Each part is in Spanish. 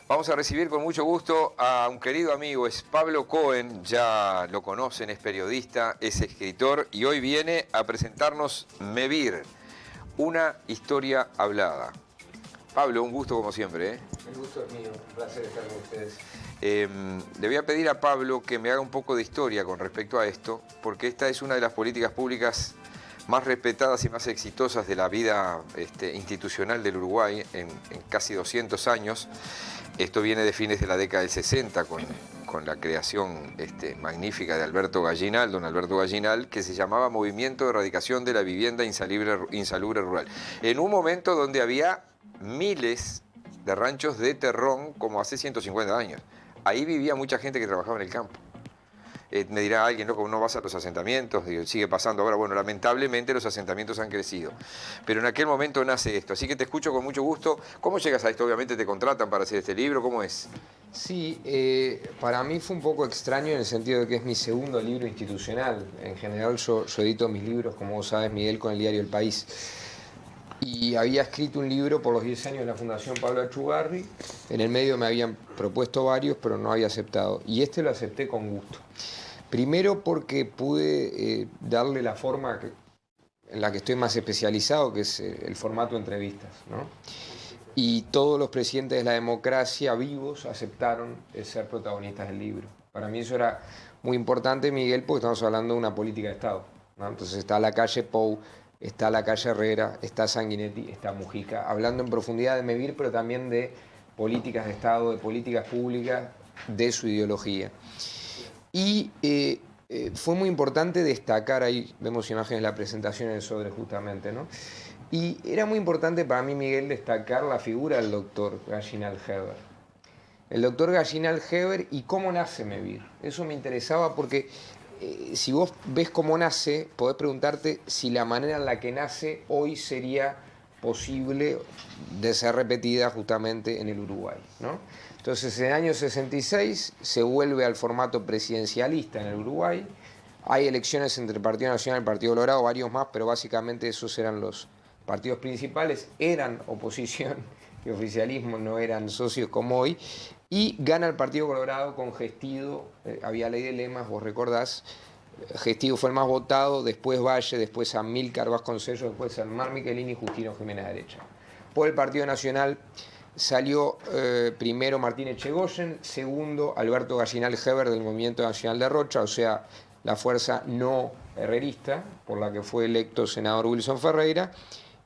Vamos a recibir con mucho gusto a un querido amigo, es Pablo Cohen, ya lo conocen, es periodista, es escritor y hoy viene a presentarnos Mevir, una historia hablada. Pablo, un gusto como siempre, ¿eh? El gusto es mío, un placer estar con ustedes. Le voy a pedir a Pablo que me haga un poco de historia con respecto a esto, porque esta es una de las políticas públicas más respetadas y más exitosas de la vida institucional del Uruguay en casi 200 años. Esto viene de fines de la década del 60 con la creación magnífica de Alberto Gallinal, don Alberto Gallinal, que se llamaba Movimiento de Erradicación de la Vivienda Insalubre Rural. En un momento donde había miles de ranchos de terrón como hace 150 años. Ahí vivía mucha gente que trabajaba en el campo. Me dirá alguien, loco, no vas a los asentamientos, digo, sigue pasando ahora. Bueno, lamentablemente los asentamientos han crecido, pero en aquel momento nace esto. Así que te escucho con mucho gusto. ¿Cómo llegas a esto? Obviamente te contratan para hacer este libro, ¿cómo es? Sí, para mí fue un poco extraño en el sentido de que es mi segundo libro institucional. En general yo edito mis libros, como vos sabes, Miguel, con el diario El País. Y había escrito un libro por los 10 años de la Fundación Pablo Achugarri. En el medio me habían propuesto varios, pero no había aceptado. Y este lo acepté con gusto. Primero porque pude darle la forma en la que estoy más especializado, que es el formato de entrevistas, ¿no? Y todos los presidentes de la democracia vivos aceptaron ser protagonistas del libro. Para mí eso era muy importante, Miguel, porque estamos hablando de una política de Estado, ¿no? Entonces está la calle Pou, está la calle Herrera, está Sanguinetti, está Mujica, hablando en profundidad de Mevir, pero también de políticas de Estado, de políticas públicas, de su ideología. Y fue muy importante destacar, ahí vemos imágenes de la presentación en el Sodre justamente, ¿no? Y era muy importante para mí, Miguel, destacar la figura del doctor Gallinal Heber. El doctor Gallinal Heber y cómo nace Mevir. Eso me interesaba porque si vos ves cómo nace, podés preguntarte si la manera en la que nace hoy sería posible de ser repetida justamente en el Uruguay, ¿no? Entonces, en el año 66 se vuelve al formato presidencialista en el Uruguay. Hay elecciones entre el Partido Nacional y el Partido Colorado, varios más, pero básicamente esos eran los partidos principales. Eran oposición y oficialismo, no eran socios como hoy. Y gana el Partido Colorado con Gestido. Había ley de lemas, vos recordás. Gestido fue el más votado, después Valle, después Amílcar Vasconcellos, después Sanmar Michelini y Justino Jiménez Derecha. Por el Partido Nacional salió primero Martín Echegoyen, segundo Alberto Gallinal Heber del Movimiento Nacional de Rocha, o sea, la fuerza no herrerista, por la que fue electo el senador Wilson Ferreira,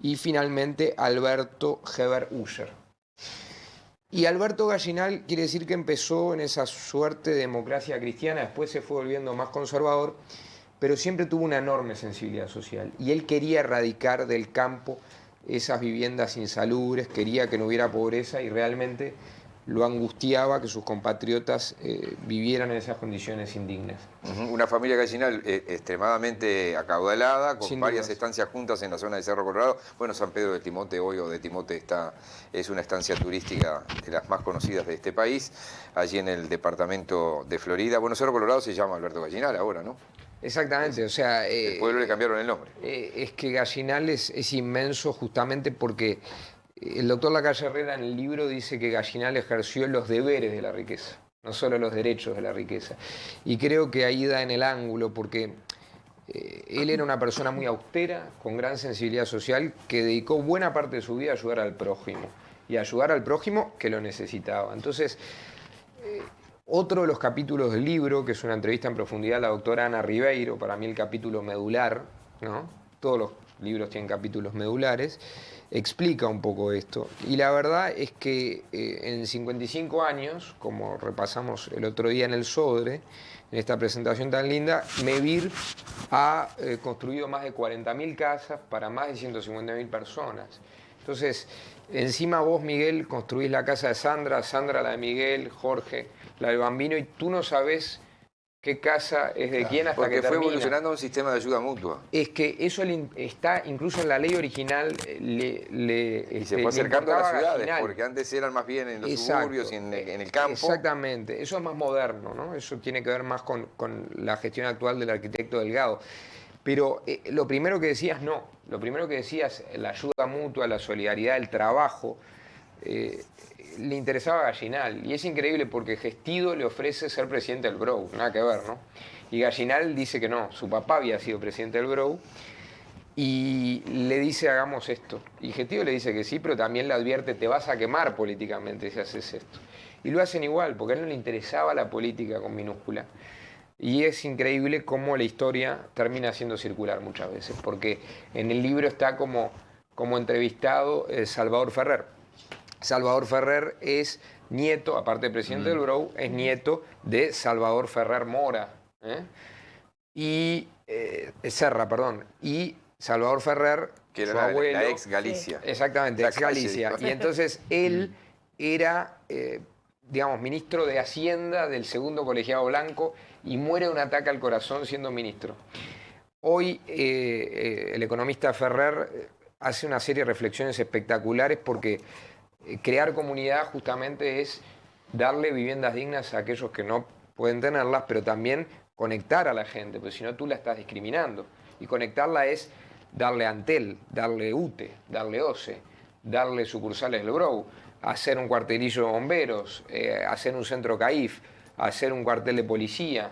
y finalmente Alberto Heber Uller. Y Alberto Gallinal quiere decir que empezó en esa suerte de democracia cristiana, después se fue volviendo más conservador, pero siempre tuvo una enorme sensibilidad social. Y él quería erradicar del campo esas viviendas insalubres, quería que no hubiera pobreza y realmente lo angustiaba que sus compatriotas vivieran en esas condiciones indignas. Una familia Gallinal extremadamente acaudalada, con Sin varias dudas. estancias juntas en la zona de Cerro Colorado. Bueno, San Pedro de Timote hoy, o de Timote, es una estancia turística de las más conocidas de este país, allí en el departamento de Florida. Bueno, Cerro Colorado se llama Alberto Gallinal ahora, ¿no? Exactamente, o sea... El pueblo le cambiaron el nombre. Es que Gallinal es inmenso justamente porque el doctor Lacalle Herrera en el libro dice que Gallinal ejerció los deberes de la riqueza, no solo los derechos de la riqueza. Y creo que ahí da en el ángulo porque él era una persona muy austera, con gran sensibilidad social, que dedicó buena parte de su vida a ayudar al prójimo. Y a ayudar al prójimo que lo necesitaba. Entonces... otro de los capítulos del libro, que es una entrevista en profundidad a la doctora Ana Ribeiro, para mí el capítulo medular, ¿no? Todos los libros tienen capítulos medulares, explica un poco esto. Y la verdad es que en 55 años, como repasamos el otro día en el Sodre, en esta presentación tan linda, Mevir ha construido más de 40.000 casas para más de 150.000 personas. Entonces, encima vos, Miguel, construís la casa de Sandra, Sandra la de Miguel, Jorge la del Bambino, y tú no sabés qué casa es de quién hasta Porque que termina. fue evolucionando un sistema de ayuda mutua. Es que eso está incluso en la ley original. Y se fue acercando a las ciudades, porque antes eran más bien en los suburbios y en el campo. Exactamente, eso es más moderno, ¿no? Eso tiene que ver más con la gestión actual del arquitecto Delgado. Pero lo primero que decías, no. Lo primero que decías, la ayuda mutua, la solidaridad, el trabajo, le interesaba Gallinal. Y es increíble porque Gestido le ofrece ser presidente del Brou, nada que ver, ¿no? Y Gallinal dice que no, su papá había sido presidente del Brou y le dice hagamos esto. Y Gestido le dice que sí, pero también le advierte te vas a quemar políticamente si haces esto. Y lo hacen igual, porque a él no le interesaba la política con minúscula. Y es increíble cómo la historia termina siendo circular muchas veces, porque en el libro está como entrevistado Salvador Ferrer. Salvador Ferrer es nieto, aparte de presidente del Brou, es nieto de Salvador Ferrer Mora. Y Serra, perdón. Y Salvador Ferrer, que era su abuelo, la ex Galicia. Sí. Exactamente, ex Galicia. Y entonces él era, digamos, ministro de Hacienda del segundo colegiado blanco y muere de un ataque al corazón siendo ministro. Hoy el economista Ferrer hace una serie de reflexiones espectaculares porque crear comunidad justamente es darle viviendas dignas a aquellos que no pueden tenerlas, pero también conectar a la gente, porque si no tú la estás discriminando. Y conectarla es darle Antel, darle UTE, darle OCE, darle sucursales del Brou, hacer un cuartelillo de bomberos, hacer un centro CAIF, hacer un cuartel de policía,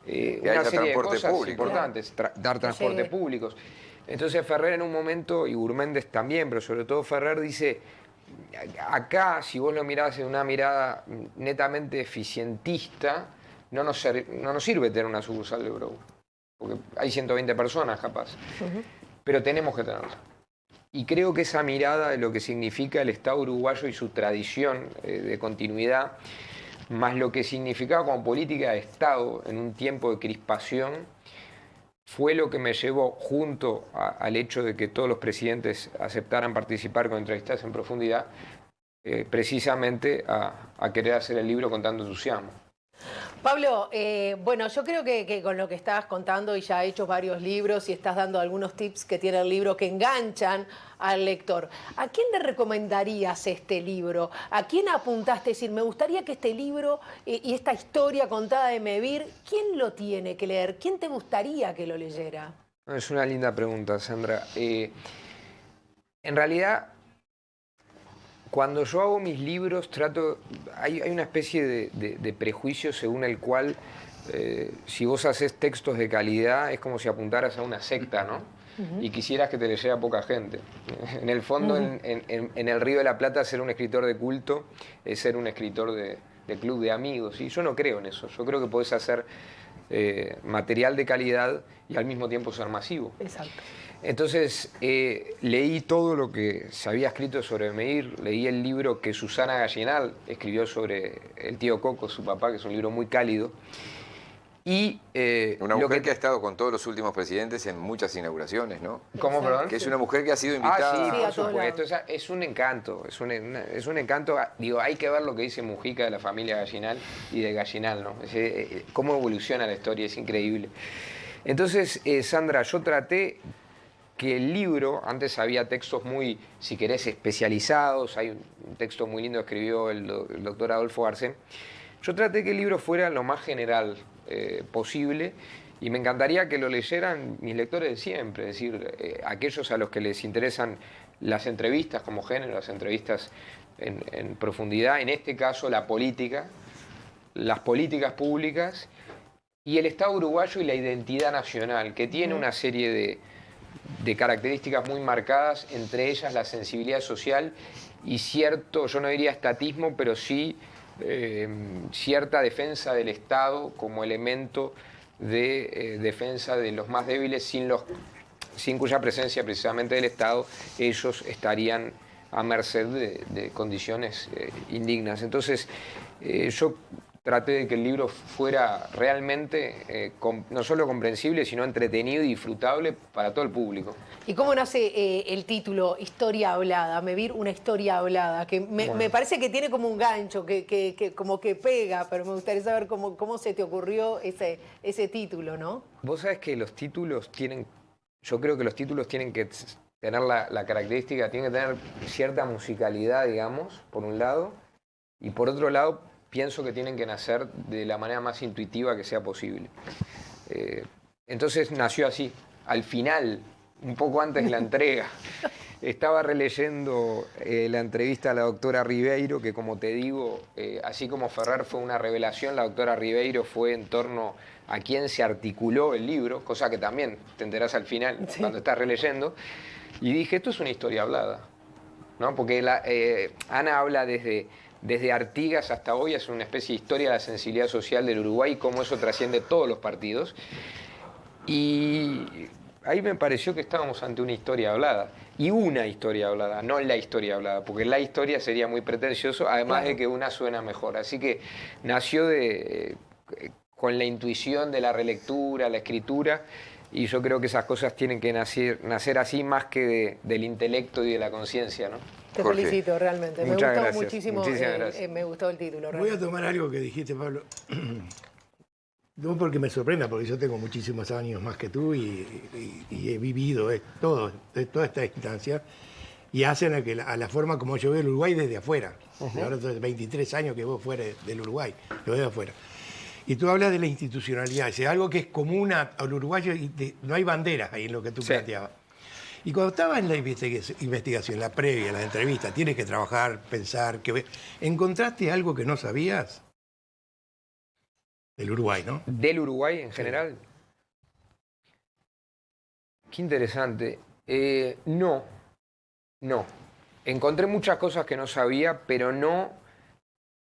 una serie de cosas importantes, dar transporte públicos. Entonces Ferrer en un momento, y Gurméndez también, pero sobre todo Ferrer dice, acá si vos lo mirás en una mirada netamente eficientista, no nos sirve tener una sucursal de Brou, porque hay 120 personas capaz, pero tenemos que tenerla. Y creo que esa mirada de lo que significa el Estado uruguayo y su tradición de continuidad, más lo que significaba como política de Estado en un tiempo de crispación, fue lo que me llevó, junto al hecho de que todos los presidentes aceptaran participar con entrevistas en profundidad, precisamente a querer hacer el libro con tanto entusiasmo. Pablo, bueno, yo creo que con lo que estabas contando y ya has hecho varios libros y estás dando algunos tips que tiene el libro que enganchan al lector, ¿a quién le recomendarías este libro? ¿A quién apuntaste? Es decir, me gustaría que este libro y esta historia contada de Mebir, ¿quién lo tiene que leer? ¿Quién te gustaría que lo leyera? Es una linda pregunta, Sandra. En realidad, cuando yo hago mis libros, hay una especie de prejuicio según el cual si vos haces textos de calidad es como si apuntaras a una secta, ¿no? Y quisieras que te leyera poca gente. En el fondo, en el Río de la Plata, ser un escritor de culto es ser un escritor de club de amigos. Y yo no creo en eso. Yo creo que podés hacer material de calidad y al mismo tiempo ser masivo. Exacto. Entonces leí todo lo que se había escrito sobre Mebir, leí el libro que Susana Gallinal escribió sobre el tío Coco, su papá, que es un libro muy cálido. Y, una mujer que ha estado con todos los últimos presidentes en muchas inauguraciones, ¿no? ¿Cómo, perdón? Que es una mujer que ha sido invitada. Ah, sí, por supuesto. Es un encanto, es un encanto. Digo, hay que ver lo que dice Mujica de la familia Gallinal y de Gallinal, ¿no? Cómo evoluciona la historia, es increíble. Entonces, Sandra, yo traté que el libro, antes había textos muy, si querés, especializados, hay un texto muy lindo que escribió el doctor Adolfo Garcés. Yo traté que el libro fuera lo más general posible y me encantaría que lo leyeran mis lectores de siempre, es decir, aquellos a los que les interesan las entrevistas como género, las entrevistas en profundidad, en este caso la política, las políticas públicas y el Estado uruguayo y la identidad nacional, que tiene una serie de características muy marcadas, entre ellas la sensibilidad social y cierto, yo no diría estatismo, pero sí cierta defensa del Estado como elemento de defensa de los más débiles, sin cuya presencia precisamente del Estado ellos estarían a merced de condiciones indignas. Entonces yo traté de que el libro fuera realmente no solo comprensible, sino entretenido y disfrutable para todo el público. ¿Y cómo nace el título Historia Hablada? Mebir, una historia hablada, que me parece que tiene como un gancho, que como que pega, pero me gustaría saber cómo se te ocurrió ese título, ¿no? Vos sabés que los títulos yo creo que los títulos tienen que tener la característica, tienen que tener cierta musicalidad, digamos, por un lado, y por otro lado, pienso que tienen que nacer de la manera más intuitiva que sea posible. Entonces nació así, al final, un poco antes de la entrega. Estaba releyendo la entrevista a la doctora Ribeiro, que como te digo, así como Ferrer fue una revelación, la doctora Ribeiro fue en torno a quién se articuló el libro, cosa que también te enterás al final, cuando estás releyendo. Y dije, esto es una historia hablada, ¿no? Porque Ana habla desde Artigas hasta hoy, es una especie de historia de la sensibilidad social del Uruguay y cómo eso trasciende todos los partidos. Y ahí me pareció que estábamos ante una historia hablada. Y una historia hablada, no la historia hablada, porque la historia sería muy pretencioso, además de que una suena mejor. Así que nació con la intuición de la relectura, la escritura, y yo creo que esas cosas tienen que nacer así más que del intelecto y de la conciencia, ¿no? Te Jorge. felicito, realmente. Me Muchas gustó gracias. muchísimo. Muchísimas gracias. Me gustó el título. Voy a realmente. tomar algo que dijiste, Pablo. No porque me sorprenda, porque yo tengo muchísimos años más que tú y he vivido toda esta instancia y hacen a la forma como yo veo el Uruguay desde afuera. Ahora hace 23 años que vos fuera del Uruguay, lo veo de afuera. Y tú hablas de la institucionalidad, es algo que es común al uruguayo y no hay banderas ahí en lo que tú planteabas. Y cuando estabas en la investigación, la previa, las entrevistas, tienes que trabajar, pensar, ¿encontraste algo que no sabías? Del Uruguay, ¿no? Del Uruguay en general. Qué interesante. No. Encontré muchas cosas que no sabía, pero no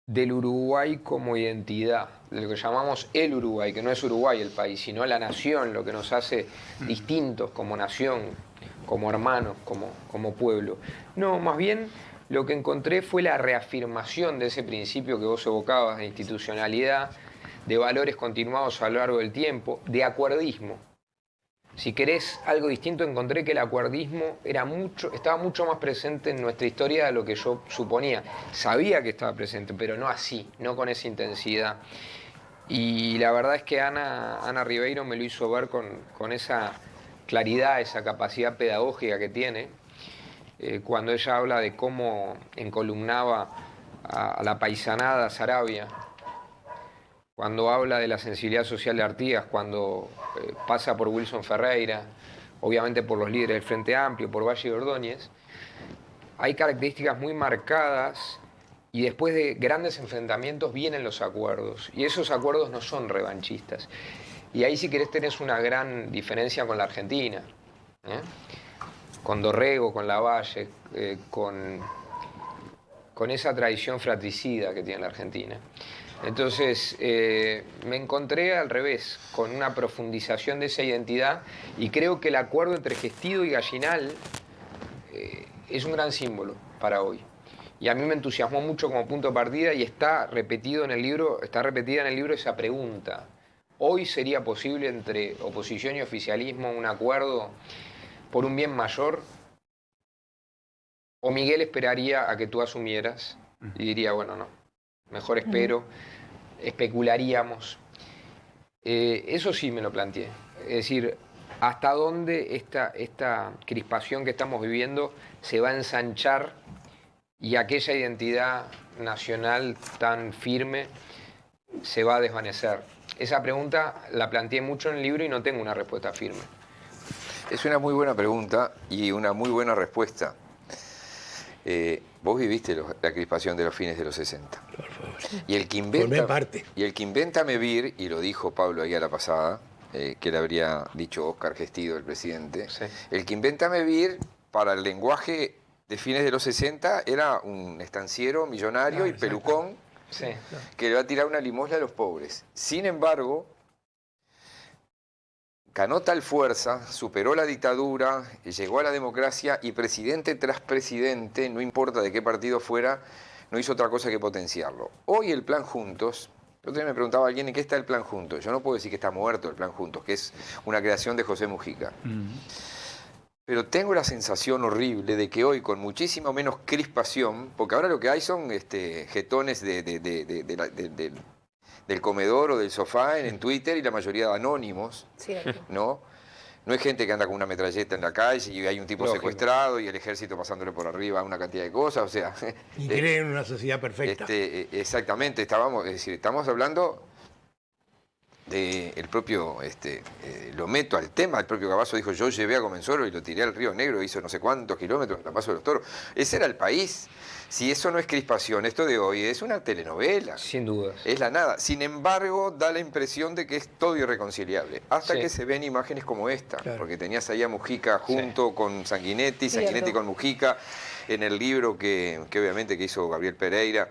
del Uruguay como identidad, de lo que llamamos el Uruguay, que no es Uruguay el país, sino la nación, lo que nos hace distintos como nación, como hermanos, como pueblo. No, más bien lo que encontré fue la reafirmación de ese principio que vos evocabas de institucionalidad, de valores continuados a lo largo del tiempo, de acuerdismo. Si querés algo distinto, encontré que el acuerdismo estaba mucho más presente en nuestra historia de lo que yo suponía. Sabía que estaba presente, pero no así, no con esa intensidad. Y la verdad es que Ana Ribeiro me lo hizo ver con esa claridad, esa capacidad pedagógica que tiene, cuando ella habla de cómo encolumnaba a la paisanada Sarabia, cuando habla de la sensibilidad social de Artigas, cuando pasa por Wilson Ferreira, obviamente por los líderes del Frente Amplio, por Valle y Ordóñez, hay características muy marcadas y después de grandes enfrentamientos vienen los acuerdos. Y esos acuerdos no son revanchistas. Y ahí si querés tenés una gran diferencia con la Argentina, con Dorrego, con Lavalle, con esa tradición fratricida que tiene la Argentina. Entonces me encontré al revés, con una profundización de esa identidad y creo que el acuerdo entre Gestido y Gallinal es un gran símbolo para hoy. Y a mí me entusiasmó mucho como punto de partida y está repetida en el libro esa pregunta. ¿Hoy sería posible entre oposición y oficialismo un acuerdo por un bien mayor? ¿O Miguel esperaría a que tú asumieras y diría, bueno, no, mejor espero, especularíamos? Eso sí me lo planteé. Es decir, ¿hasta dónde esta crispación que estamos viviendo se va a ensanchar y aquella identidad nacional tan firme se va a desvanecer? Esa pregunta la planteé mucho en el libro y no tengo una respuesta firme. Es una muy buena pregunta y una muy buena respuesta. Vos viviste la crispación de los fines de los 60. Por favor. Y el que inventa Mevir, y lo dijo Pablo ahí a la pasada, que le habría dicho Óscar Gestido, el presidente, Sí. el que inventa Mevir para el lenguaje de fines de los 60 era un estanciero millonario y pelucón Sí. que le va a tirar una limosna a los pobres. Sin embargo, ganó tal fuerza, superó la dictadura, llegó a la democracia y presidente tras presidente, no importa de qué partido fuera, no hizo otra cosa que potenciarlo. Hoy el Plan Juntos, el otro día me preguntaba alguien en qué está el Plan Juntos. Yo no puedo decir que está muerto el Plan Juntos, que es una creación de José Mujica. Pero tengo la sensación horrible de que hoy, con muchísimo menos crispación, porque ahora lo que hay son jetones del comedor o del sofá en Twitter y la mayoría anónimos, Cierto. ¿no? No hay gente que anda con una metralleta en la calle y hay un tipo Lógico. secuestrado y el ejército pasándole por arriba una cantidad de cosas, o sea... Y creen en una sociedad perfecta. exactamente, estamos hablando el propio, lo meto al tema, el propio Cavazo dijo, yo llevé a Comensoro y lo tiré al Río Negro, hizo no sé cuántos kilómetros a Paso de los Toros. Ese era el país. Si eso no es crispación, esto de hoy es una telenovela. Sin dudas. Es la nada. Sin embargo, da la impresión de que es todo irreconciliable. Hasta que se ven imágenes como esta. Claro. Porque tenías ahí a Mujica junto con Sanguinetti, Sanguinetti con Mujica. En el libro que obviamente que hizo Gabriel Pereira,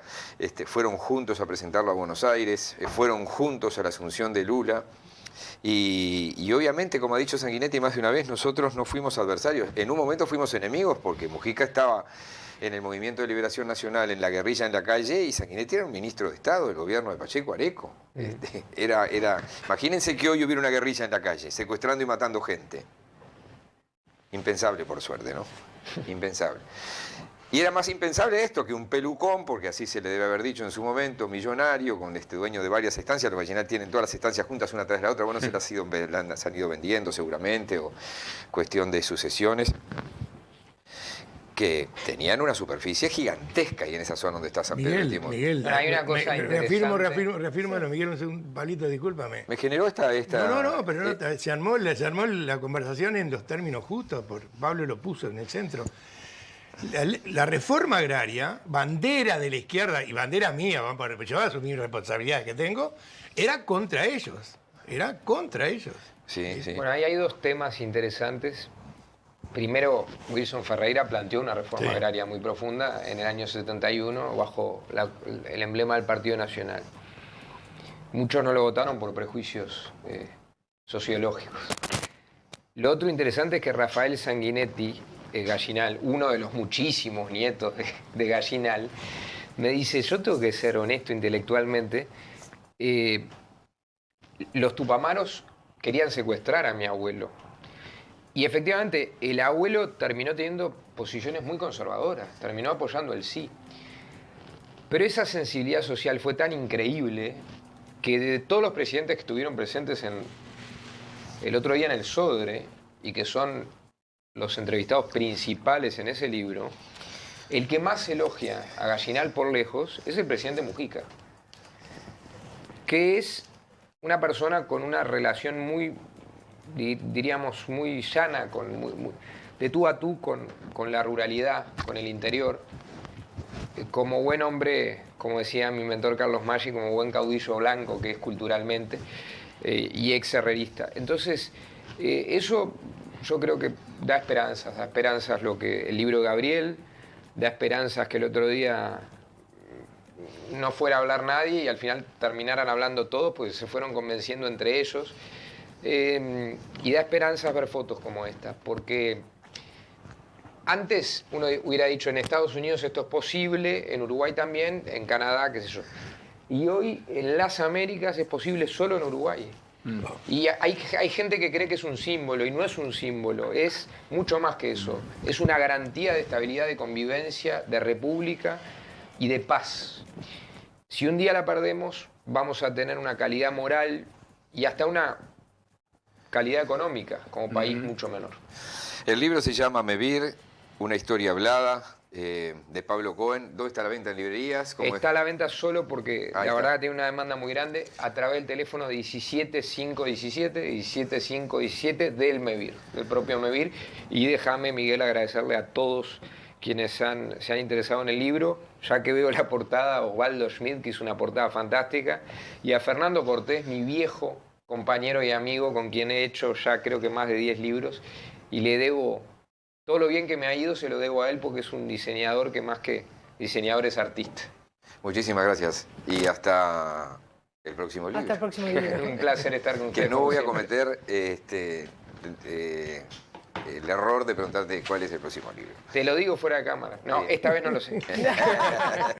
fueron juntos a presentarlo a Buenos Aires, fueron juntos a la asunción de Lula. Y obviamente, como ha dicho Sanguinetti más de una vez, nosotros no fuimos adversarios. En un momento fuimos enemigos porque Mujica estaba en el Movimiento de Liberación Nacional, en la guerrilla en la calle, y Sanguinetti era un ministro de Estado del gobierno de Pacheco Areco. Imagínense que hoy hubiera una guerrilla en la calle, secuestrando y matando gente. Impensable, por suerte, ¿no? Impensable. Y era más impensable esto que un pelucón, porque así se le debe haber dicho en su momento, millonario, con dueño de varias estancias. Los Vallenal tienen todas las estancias juntas una tras la otra. Bueno, se han ido vendiendo seguramente, o cuestión de sucesiones, que tenían una superficie gigantesca ahí en esa zona donde está San Pedro. Miguel, hay una cosa interesante. Refírmalo, Miguel, un palito, discúlpame. Me generó esta... No, pero se armó la conversación en los términos justos, Pablo lo puso en el centro. La reforma agraria, bandera de la izquierda y bandera mía, yo voy a asumir responsabilidades que tengo, era contra ellos. Sí. Bueno, ahí hay dos temas interesantes. Primero, Wilson Ferreira planteó una reforma agraria muy profunda en el año 71 bajo el emblema del Partido Nacional. Muchos no lo votaron por prejuicios sociológicos. Lo otro interesante es que Rafael Sanguinetti, Gallinal, uno de los muchísimos nietos de Gallinal, me dice, yo tengo que ser honesto intelectualmente, los tupamaros querían secuestrar a mi abuelo. Y efectivamente, el abuelo terminó teniendo posiciones muy conservadoras, terminó apoyando el sí. Pero esa sensibilidad social fue tan increíble que de todos los presidentes que estuvieron presentes el otro día en el Sodre, y que son los entrevistados principales en ese libro, el que más elogia a Gallinal por lejos es el presidente Mujica, que es una persona con una relación muy, diríamos, muy llana, de tú a tú con la ruralidad, con el interior. Como buen hombre, como decía mi mentor Carlos Maggi, como buen caudillo blanco que es culturalmente, y ex herrerista. Entonces, eso yo creo que da esperanzas lo que el libro de Gabriel, da esperanzas que el otro día no fuera a hablar nadie y al final terminaran hablando todos, pues se fueron convenciendo entre ellos. Y da esperanzas ver fotos como esta, porque antes uno hubiera dicho en Estados Unidos esto es posible, en Uruguay también, en Canadá, qué sé yo. Y hoy en las Américas es posible solo en Uruguay. Y hay gente que cree que es un símbolo y no es un símbolo, es mucho más que eso. Es una garantía de estabilidad, de convivencia, de república y de paz. Si un día la perdemos, vamos a tener una calidad moral y hasta una calidad económica como país mucho menor. El libro se llama Mevir, una historia hablada, de Pablo Cohen. ¿Dónde está la venta en librerías? Está a la venta solo porque Ahí la está. verdad que tiene una demanda muy grande a través del teléfono 17517 del Mevir, del propio Mevir. Y déjame, Miguel, agradecerle a todos quienes se han interesado en el libro, ya que veo la portada, a Osvaldo Schmidt, que hizo una portada fantástica, y a Fernando Cortés, mi viejo compañero y amigo con quien he hecho ya creo que más de 10 libros, y le debo todo lo bien que me ha ido, se lo debo a él porque es un diseñador que más que diseñador es artista. Muchísimas gracias y hasta el próximo libro. Hasta el próximo libro. Un placer estar con ustedes. Que no voy a como siempre. cometer el error de preguntarte cuál es el próximo libro. Te lo digo fuera de cámara. No, esta vez no lo sé.